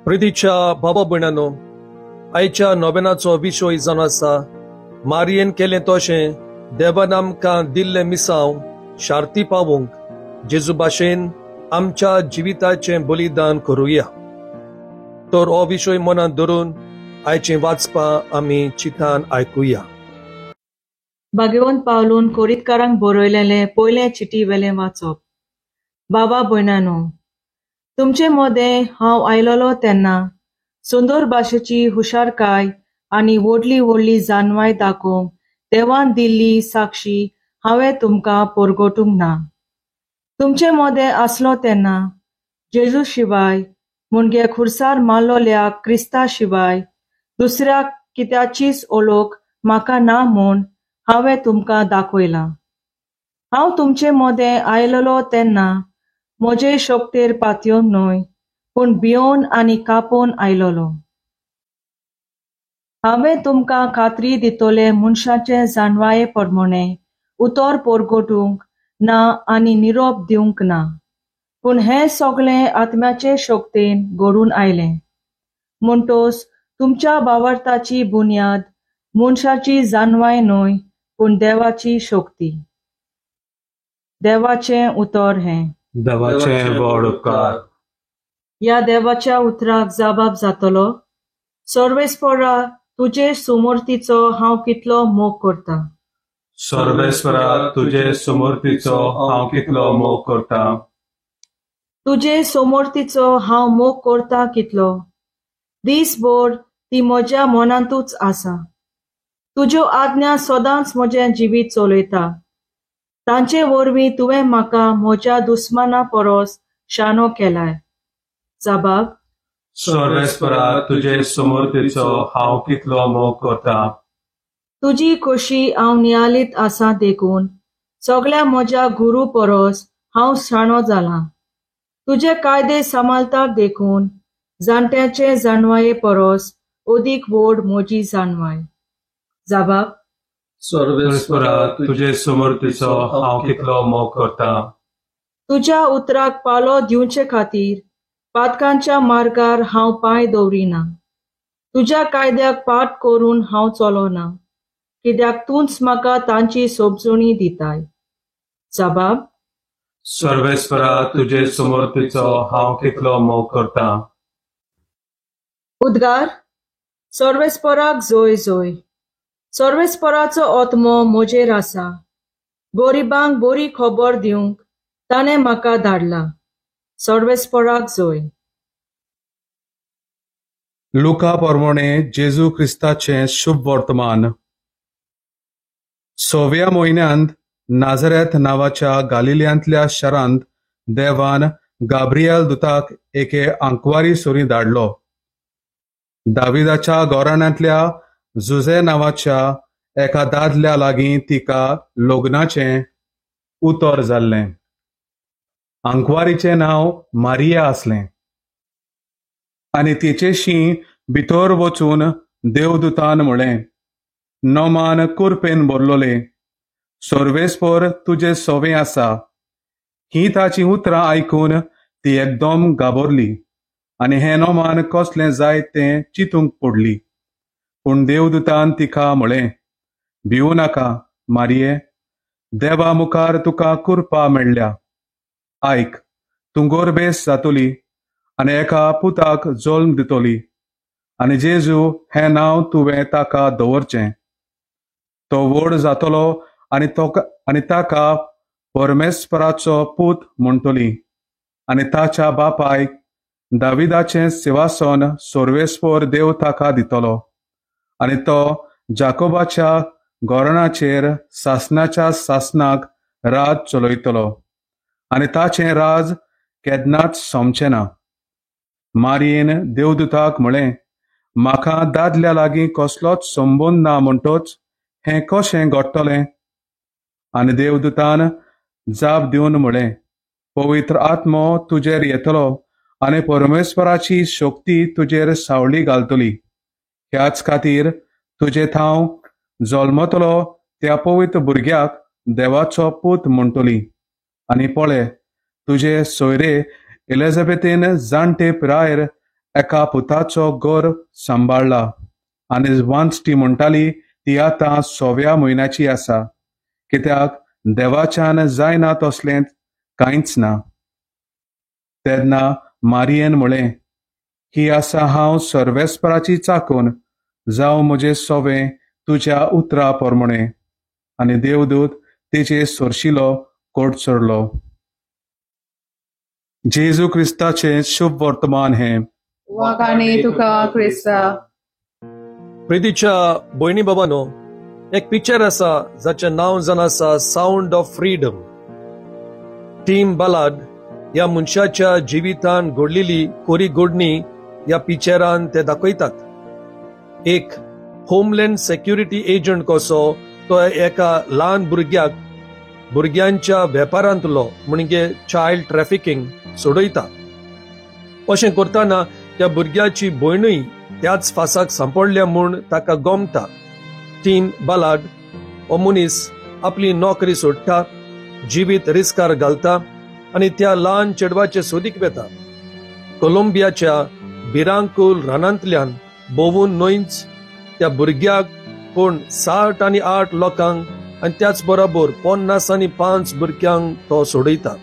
प्रितीच्या बाबा भयणांनो, आयच्या नोवेनाचो विशय जावन आसा मारयेन केलें तशें देवान आमकां दिल्लें मिसांव शार्ती पावूंक जेजू भाशेन आमच्या जिविताचें बलिदान करुया. तर हो विशय मनांत धरून आयचें वाचपां आमी चिंतान आयकुया. भाग्यवंत पावलून कोरीतकारांक बरयलेलें पयलें चिटी वेलें वाचप. बाबा भयणांनो, तुमचे मदें हांव आयलोलो तेन्ना सुंदर भाशेची हुशारकाय आनी व्हडली व्हडली जानवाय दाखोवंक देवान दिल्ली साक्षी हांवें तुमकां परगटूंक ना. तुमचे मदें आसलो तेन्ना जेजू शिवाय मुणगे खुर्सार मारलोल्या क्रिस्ता शिवाय दुसऱ्या कित्याचीच ओळख म्हाका ना म्हूण हांवें तुमकां दाखयलां. हांव तुमचे मदें आयलोलो तेन्ना म्हजे शोकतेर पातयेवन न्हय, पूण भियोन आनी कापोन आयलोलो. हांवें तुमकां खात्री दितोले मनशाचे जानवाये प्रमाणें उतर परगटूंक ना आनी निरोप दिवंक ना, पूण हें सगळें आत्म्याचे शोकतेन घडून आयलें. म्हणटोस तुमच्या भावार्थाची बुन्याद मनशाची जानवाय न्हय, पूण देवाची शोक्ती. देवाचें उतर हें. देवाचें व्हड उपकार. ह्या देवाच्या उतराक जबाब जातलो. सर्वेस्परा, तुजे सुमूर्तीचो हांव कितलो मोग करता. सर्वेस्परा, तुजे सुमूर्तीचो हांव कितलो मोग करता. तुजे समोर्तीचो हांव मोग करता कितलो. दिसभर ती म्हज्या मनांतूच आसा. तुज्यो आज्ञा सदांच म्हजें जिवीत चलयता. तांचे वरवीं तुवें म्हाका म्हज्या दुस्माना परस शाणो केलाय. जबाब. सर्वेस्परा, तुजे सुमूर्तीचो हांव कितलो मोग करता. तुजी खोशी हांव नियालीत आसा देखून सगळ्या म्हज्या गुरू परस हांव शाणो जालां. तुजे कायदे सांबाळटाक देखून जाणट्याचे जानवाये परस अदीक व्हड म्हजी जानवाय. जबाब. सर्वेस्परा, तुजे सुमूर्तीचो हांव कितलो मोग करता. तुज्या उतराक पालो दिवचे खातीर पातकांच्या मार्गार हांव पांय दवरिना. तुज्या कायद्याक पाट करून हांव चलोना, कित्याक तूंच म्हाका तांची समजुणी दिताय. जबाब. सर्वेस्परा, तुजे सुमूर्तीचो हांव कितलो मोग करता. उद्गार. सर्वेस्पराक जय जय. सर्वेस्पराचो आत्मो म्हजेर आसा. गरिबांक बरी खबर दिवंक ताणें म्हाका धाडला. सर्वेस्पराक जय. लुका प्रमाणें जेजू क्रिस्ताचें शुभ वर्तमान. 6व्या म्हयन्यांत नाझरेथ नांवाच्या गालिल्यांतल्या शारांत देवान गाब्रियल दुताक एके आंकवारी सोरी धाडलो. दाविदाच्या घराण्यांतल्या जुझे नांवाच्या एका दादल्या लागीं तिका लग्नाचें उतर जाल्लें. आंकवारीचें नांव मारिया आसलें. आनी तिचेशीं भितर वचून देवदूतान म्हळें, नोमान कुरपेन भरलोले, सर्वेस्पर तुजे सोवें आसा. ही ताची उतरां आयकून ती एकदम गाबोरली आनी हें नोमान कसलें जायत तें चिंतूंक पडली. पूण देवदूतान तिका म्हळें, भिवू नाका मारिये, देवा मुखार तुका कुरपा मेळ्ळ्या. आयक, तूं गोरबेस जातली आनी एका पुताक जल्म दितली आनी जेजू हें नांव तुवें ताका दवरचें. तो व्हड जातलो आनी ताका परमेस्पराचो पूत म्हणटली आनी ताच्या बापायक दाविदाचें सिंहासन सर्वेस्पर देव ताका दितलो आनी तो जाकोबाच्या घराण्याचेर सासनाच्या सासनाक राज चलयतलो आनी ताचें राज केन्नाच सोंपचें ना. मारयेन देवदूताक म्हळें, म्हाका दादल्या लागीं कसलोच संबंद ना म्हणटोच हें कशें घडटलें. आनी देवदूतान जाप दिवन म्हळें, पवित्र आत्मो तुजेर येतलो आनी परमेस्पराची शक्ती तुजेर सावळी घालतली. ह्याच खातीर तुजे थाव जल्मतलो त्या पवित्र भुरग्याक देवाचो पूत म्हणटली. आनी पळय, तुजे सोयरे एलिझाबेथीन जाणटे पिरायेर एका पुताचो गोर सांबाळला आनी वन्स ती म्हणटाली ती आतां 6व्या म्हयन्याची आसा, कित्याक देवाच्यान जायना तसलें कांयच ना. तेन्ना मारयेन म्हळें, ही आसा हांव सर्वेस्पराची चाकून, जावं म्हजें सोवें तुज्या उतरा पोरमोणे. आनी देवदूत तिचे सोरशिलो कोट चडलो. जेजू क्रिस्ताचें शुभ वर्तमान हें. वाकाणे तुका क्रिस्ता. प्रितीच्या भयणी बाबांनो, एक पिक्चर आसा जाचें नांव जावन आसा साऊंड ऑफ फ्रीडम. टीम बलाड ह्या मनशाच्या जिवितान घडलेली कोरी घडणी ह्या पिक्चरान ते दाखयतात. एक होमलँड सेक्युरिटी एजंट कसो तो एका ल्हान भुरग्यांच्या वेपारांतलो म्हणजे चायल्ड ट्रॅफिकिंग सोडयता. अशें करतना त्या भुरग्याची भयणूय त्याच फासाक सांपडल्या म्हूण ताका गोमता. टीम बलाड हो मनीस आपली नोकरी सोडटा, जिवीत रिस्कार घालता आनी त्या ल्हान चेडवाचे सोदीक वेता. कोलंबियाच्या बिरांकूल रानांतल्यान भोंवून न्हयच त्या भुरग्याक कोण 7 आनी 8 लोकांक आनी त्याच बरोबर 50 आनी 5 भुरग्यांक तो सोडयता.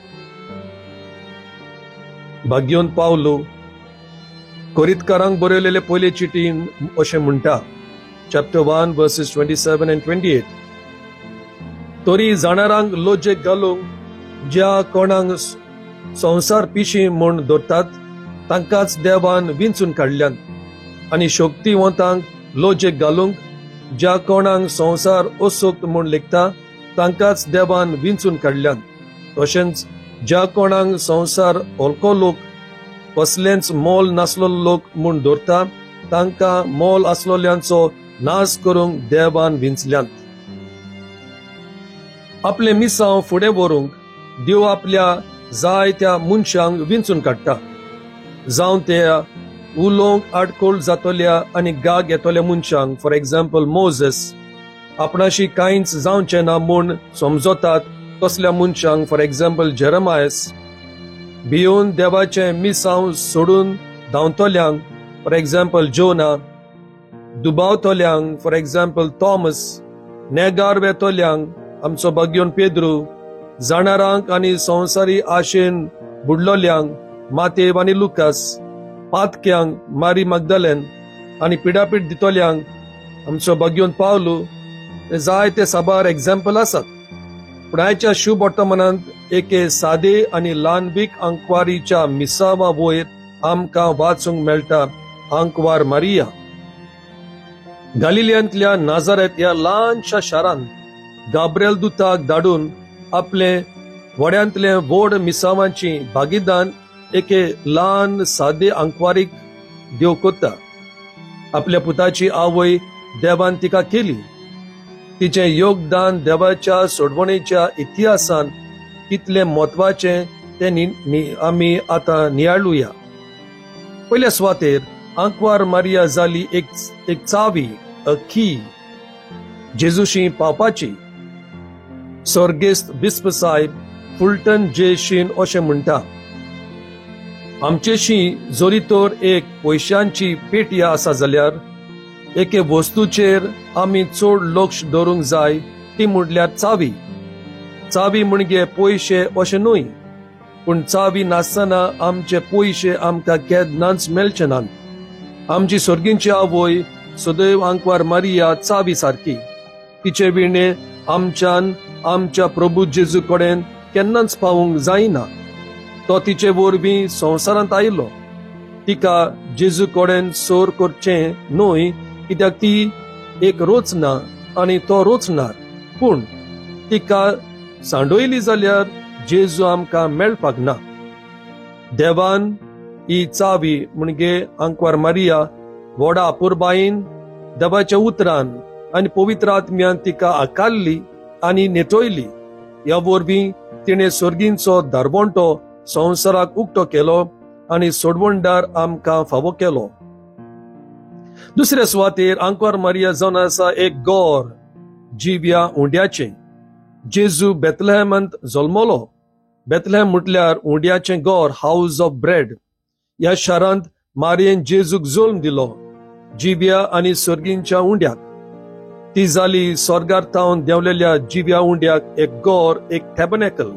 भाग्योन पावलो कोरिंथकारांक बरयलेले पयले चिटीन अशें म्हणटा, चॅप्टर 1 verses 27 and 28. तरी जाणारांक लोजेक घालूंक ज्या कोणाक संवसार पिशी म्हूण धरतात तांकांच देवान विंचून काडल्यान, आनी शक्तिवंतांक लोजेक घालूंक ज्या कोणाक संवसार असोक्त म्हूण लेखता तांकांच देवान विंचून काडल्यान. तशेंच ज्या कोणाक संवसार हलको लोक कसलेंच मोल नासलो लोक म्हूण धरता तांकां मोल आसलोल्यांचो नाश करूंक देवान विंचल्यान. आपले मिसांव फुडें व्हरूंक देव आपल्या जायत्या मनशांक विंचून काडटा, जावं ते उलोवंक आडखळ जातोल्या आनी गाग येतोल्या मनशांक. फॉर एग्जाम्पल मोजेस आपणाशी कांयच जावचें ना म्हूण समजतात तसल्या मनशांक. फॉर एग्जाम्पल जेरमायस भिवून देवाचें मिसांव सोडून धांवतोल्यांक. फॉर एग्जाम्पल जोना दुबावतोल्यांक. फॉर एग्जाम्पल थॉमस नेगार वेतोल्यांक आमचो भाग्योन पेद्रू, जाणारांक आनी संवसारी आशेन बुडलोल्यांक मातेव आनी लुकास, पातक्यांक मारी मगदलेन आनी पिडापीड दितोल्यांक आमचो भाग्योन पावलो. जायते साबार एग्जाम्पल आसात. पूण आयच्या शुभ वर्तमानांत एके सादे आनी ल्हानवीक आंकवारीच्या मिसावा वयर आमकां वाचूंक मेळटा आंकवार मारिया. गालिलियांतल्या नाजारेत ह्या ल्हानशा शारांत गाब्रिएल दुताक धाडून आपले वड्यांतले व्हड मिसावांची भागीदान एके ल्हान सादे आंकवारीक देव कोत्ता. आपल्या पुताची आवय देवान तिका केली. तिचें योगदान देवाच्या सोडवणेच्या इतिहासान कितले म्हत्वाचें ते आमी आतां नियाळुया. पयल्या सुवातेर आंकवार मारिया जाली एक चावी, अ की जेजूशी पावपाची. सर्गेस्त बिस्प साहेब फुलटन जे शीन अशें म्हणटा, आमचेशी जोरी तर एक पयशांची पेटया आसा जाल्यार एके वस्तूचेर आमी चड लक्ष दवरूंक जाय, ती म्हणल्यार चावी. चावी म्हणजे पयशे अशें न्हय, पूण चावी नासतना आमचे पयशे आमकां केन्नाच मेळचे नात. आमची सर्गींची आवय सदैव आंकवार मारिया चावी सारकी. तिचे विणे आमच्यान आमच्या प्रभू जेजू कडेन केन्नाच पावूंक जायना. तो तिचे वरवीं संवसारांत आयलो. तिका जेजू कडेन सोर करचें न्हय, कित्याक ती एक रोचना आनी तो रोचणार, पूण तिका सांडोयली जाल्यार जेजू आमकां मेळपाक ना. देवान ही चावी म्हणजे आंकवार मारिया व्हडा अपुरबायेन देवाच्या उतरान आनी पवित्र आत्म्यान तिका आकारली आनी नेटोयली. ह्या वरवीं तिणें सर्गींचो दारवंटो संवसाराक उक्तो केलो आनी सोडवणदार आमकां फावो केलो. दुसऱ्या सुवातेर आंकवार मारिया जावन आसा एक गोर जिव्या उंड्याचें. जेजू बेथलेहमांत जल्मलो. बेथलेहम म्हटल्यार उंड्याचें गोर, हाऊस ऑफ ब्रेड. ह्या शारांत मारयेन जेजूक जल्म दिलो, जिव्या आनी सर्गींच्या उंड्याक. ती जाली स्वर्गार तावन देंवलेल्या जिव्या उंड्याक एक गोर, एक टॅबर्नेकल.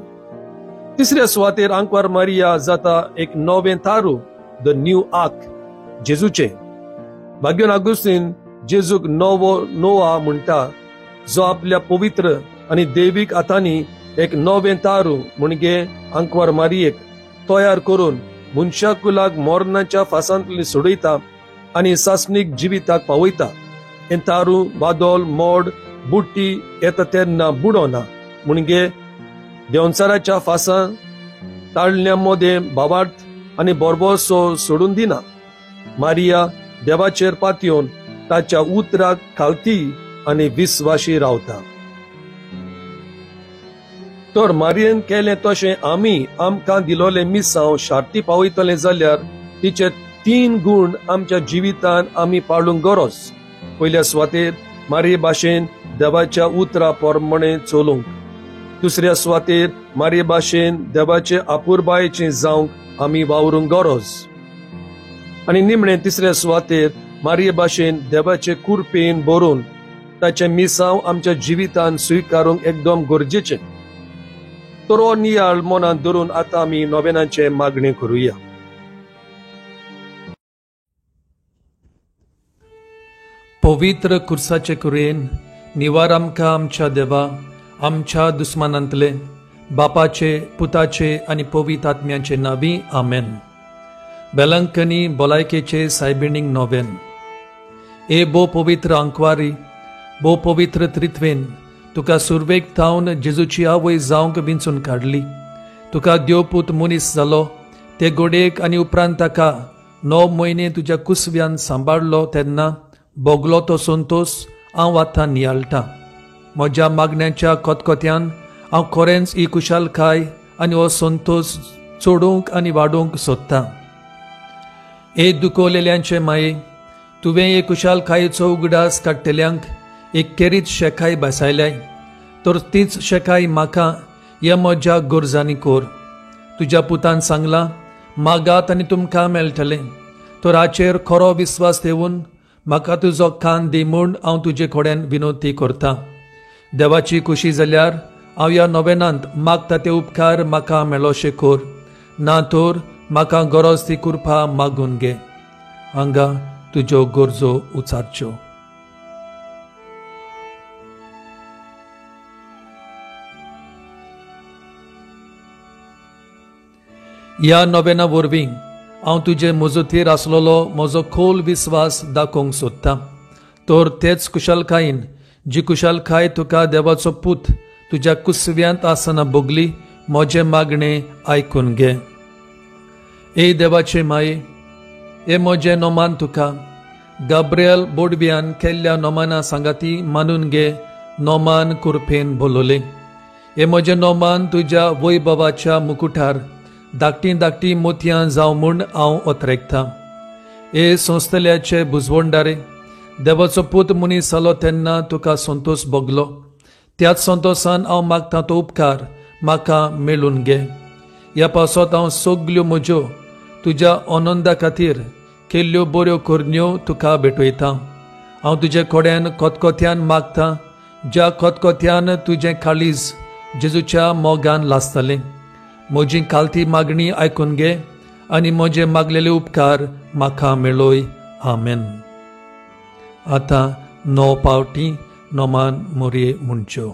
तिसऱ्या सुवातेर आंकवार मारिया जाता एक नवें तारू, द न्यू आर्क, जेजूचे. भाग्योन आगुस्तीन जेजूक नवो नोआ म्हणटा, जो आपल्या पवित्र आनी देवीक हातांनी एक नवें तारू म्हणजे आंकवार मारियेक तयार करून मनशा कुलाक मोरणाच्या फासांतली सोडयता आनी सासणीक जिविताक पावयता. हें तारू वादोल, मोड, बुट्टी येता तेन्ना बुडोना, म्हणजे देंवचाराच्या फासां ताळण्या मोदे भावार्थ आनी बोरबोसो सोडून दिना. मारिया देवाचेर पातयेवन ताच्या उतराक खालती आनी विस्वाशी रावता. तर मारयेन केलें तशें आमी आमकां दिलोले मिसांव शार्ती पावयतले जाल्यार तिचे 3 गूण आमच्या जिवितान आमी पाळूंक गरज. पयल्या सुवातेर मारये भाशेन देवाच्या उतरा पोरमणे चलूंक. दुसऱ्या सुवातेर मारये भाशेन देवाचे आपुरबायेचें जावंक आमी वावरूंक गरज. आनी निमणें तिसऱ्या सुवातेर मारये भाशेन देवाचे कुरपेन बरोवन ताचे मिसांव आमच्या जिवितान स्विकारूंक एकदम गरजेचें. तर हो नियाळ मनांत धरून आतां आमी नोवेनाचे मागणे करुया. पवित्र कुर्साचे कुरेन निवार आमकां आमच्या देवा, आमच्या दुस्मानांतले, बापाचे, पुताचे आनी पवित्र आत्म्याचे नांवी. आमेन. बेलंकनी भलायकेचे सायबिणीक नोवेन. ए बो पवित्र आंकवारी, बो पवित्र त्रित्वेन, तुका सुरवेक थावन जेजूची आवय जावंक विंचून काडली. तुका देवपूत मनीस जालो, ते गोडेक आनी उपरांत ताका 9 म्हयने तुज्या कुसव्यान सांबाळलो तेन्ना भोगलो तो संतोश हांव आतां नियाळटां. म्हज्या मागण्याच्या कोतकोत्यान हांव खरेंच ही कुशालकाय आनी हो संतोश चोडूंक आनी वाडोवंक सोदतां. हे दुखोवलेल्यांचे माये, तुवें हे कुशालकायेचो उगडास काडटल्यांक एक केरीत शेकाय बसायल्याय, तर तीच शेकाय म्हाका ह्या म्हज्या गोरजांनी कोर. तुज्या पुतान सांगलां, मागात आनी तुमकां मेळटलें. तर हाचेर खरो विस्वास ठेवून म्हाका तुजो कान दी म्हूण हांव तुजे कडेन विनोती करतां. देवाची खुशी जाल्यार हांव ह्या नोवेनांत मागता ते उपकार म्हाका मेळोशे कोर. ना तर म्हाका गरज ती कृपा मागून घे. हांगा तुज्यो गरजो उचारच्यो. ह्या नोवेना वरवीं हांव तुजे मजतीर आसलोलो म्हजो खोल विस्वास दाखोवंक सोदतां. तर तेच कुशलकायेन जी कुशलकाय तुका देवाचो पूत तुज्या कुसव्यांत आसतना भोगली, म्हजे मागणे आयकून घे. ए देवाचे माये, हे म्हजे नोमान तुका गाब्रिएल बोडब्यान केल्ल्या नोमाना सांगाती मानून घे. नोमान कुरपेन बोलोले. हे म्हजे नोमान तुज्या वैभवाच्या मुकुटार धाकटी धाकटी मोतयां जावं म्हूण हांव ओतरेकतां. हे संस्थेल्याचे बुजवंडारे, देवाचो पूत मनीस जालो तेन्ना तुका संतोश भोगलो. त्याच संतोशान हांव मागतां तो उपकार म्हाका मेळून घे. ह्या पासत हांव सगल्यो म्हज्यो तुज्या आनंदा खातीर केल्ल्यो बऱ्यो करण्यो तुका भेटयतां. हांव तुजे कडेन कोतकोत्यान मागतां, ज्या कोतकोत्यान तुजें काळीज जेजूच्या मोगान लासतलें. म्हजी कालती मागणी आयकून घे आनी म्हजे मागलेले उपकार म्हाका मेळय. आमेन. आतां 9 पावटी नोमान मोरये म्हणच्यो.